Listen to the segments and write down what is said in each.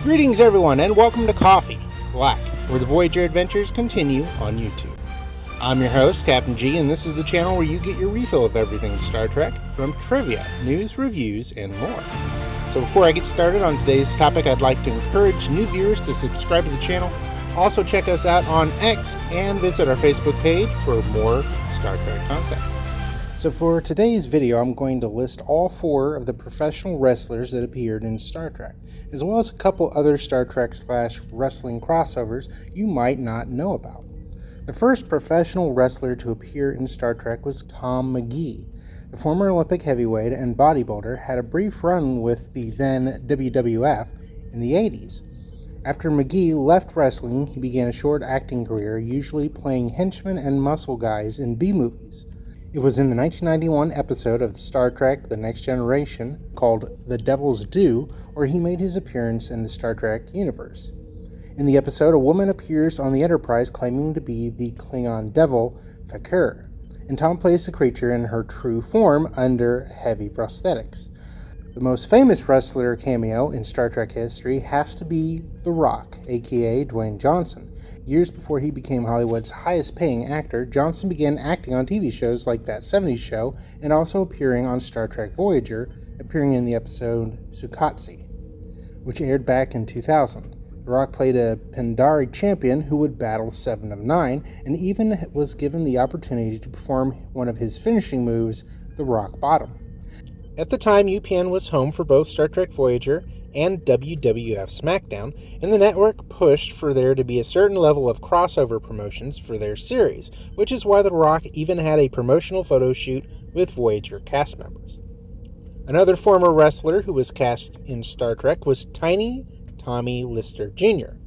Greetings everyone and welcome to Coffee Black, where the Voyager adventures continue on YouTube. I'm your host, Captain G, and this is the channel where you get your refill of everything Star Trek, from trivia, news, reviews, and more. So before I get started on today's topic, I'd like to encourage new viewers to subscribe to the channel. Also check us out on X and visit our Facebook page for more Star Trek content. So for today's video, I'm going to list all 4 of the professional wrestlers that appeared in Star Trek, as well as a couple other Star Trek/wrestling crossovers you might not know about. The first professional wrestler to appear in Star Trek was Tom McGee. The former Olympic heavyweight and bodybuilder had a brief run with the then WWF in the 80s. After McGee left wrestling, he began a short acting career, usually playing henchmen and muscle guys in B-movies. It was in the 1991 episode of Star Trek The Next Generation, called The Devil's Due, where he made his appearance in the Star Trek universe. In the episode, a woman appears on the Enterprise claiming to be the Klingon devil, Fakir, and Tom plays the creature in her true form under heavy prosthetics. The most famous wrestler cameo in Star Trek history has to be The Rock, aka Dwayne Johnson. Years before he became Hollywood's highest-paying actor, Johnson began acting on TV shows like That 70s Show and also appearing on Star Trek Voyager, appearing in the episode Sukatsi, which aired back in 2000. The Rock played a Pendari champion who would battle 7 of 9 and even was given the opportunity to perform one of his finishing moves, the Rock Bottom. At the time, UPN was home for both Star Trek Voyager and WWF SmackDown, and the network pushed for there to be a certain level of crossover promotions for their series, which is why The Rock even had a promotional photo shoot with Voyager cast members. Another former wrestler who was cast in Star Trek was Tiny Tommy Lister Jr.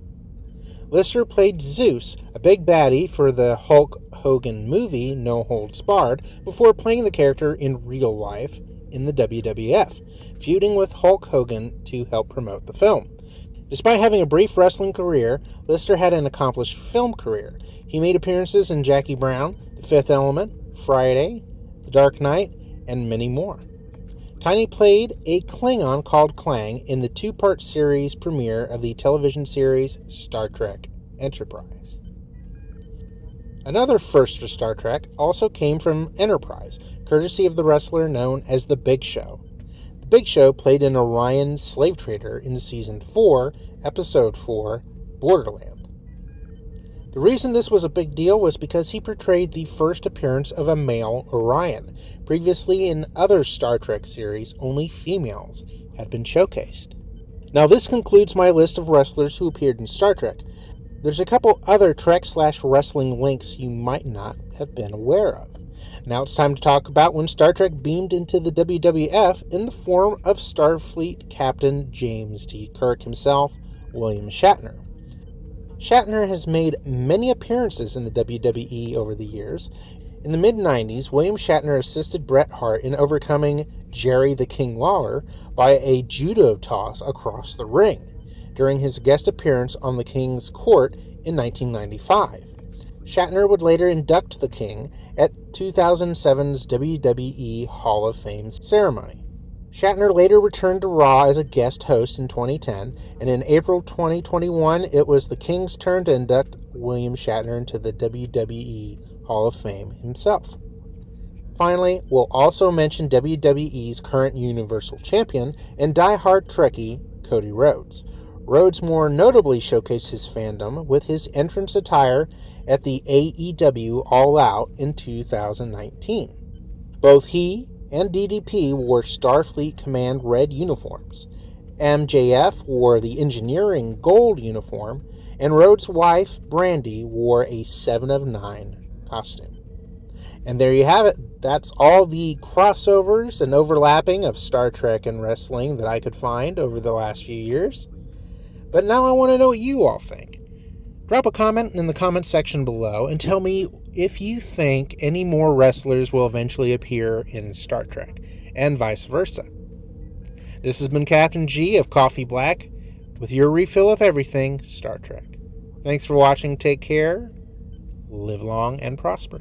Lister played Zeus, a big baddie for the Hulk Hogan movie No Holds Barred, before playing the character in real life in the WWF, feuding with Hulk Hogan to help promote the film. Despite having a brief wrestling career, Lister had an accomplished film career. He made appearances in Jackie Brown, The Fifth Element, Friday, The Dark Knight, and many more. Tiny played a Klingon called Klang in the 2-part series premiere of the television series Star Trek Enterprise. Another first for Star Trek also came from Enterprise, courtesy of the wrestler known as The Big Show. The Big Show played an Orion slave trader in Season 4, Episode 4, Borderland. The reason this was a big deal was because he portrayed the first appearance of a male Orion. Previously in other Star Trek series, only females had been showcased. Now this concludes my list of wrestlers who appeared in Star Trek. There's a couple other Trek/wrestling links you might not have been aware of. Now it's time to talk about when Star Trek beamed into the WWF in the form of Starfleet Captain James T. Kirk himself, William Shatner. Shatner has made many appearances in the WWE over the years. In the mid-90s, William Shatner assisted Bret Hart in overcoming Jerry the King Lawler by a judo toss across the ring during his guest appearance on the King's Court in 1995. Shatner would later induct the King at 2007's WWE Hall of Fame ceremony. Shatner later returned to Raw as a guest host in 2010, and in April 2021, it was the King's turn to induct William Shatner into the WWE Hall of Fame himself. Finally, we'll also mention WWE's current Universal Champion and die-hard Trekkie, Cody Rhodes. Rhodes more notably showcased his fandom with his entrance attire at the AEW All Out in 2019. Both he and DDP wore Starfleet Command red uniforms. MJF wore the Engineering gold uniform, and Rhodes' wife, Brandy, wore a 7 of 9 costume. And there you have it. That's all the crossovers and overlapping of Star Trek and wrestling that I could find over the last few years. But now I want to know what you all think. Drop a comment in the comment section below and tell me if you think any more wrestlers will eventually appear in Star Trek, and vice versa. This has been Captain G of Coffee Black, with your refill of everything Star Trek. Thanks for watching, take care, live long and prosper.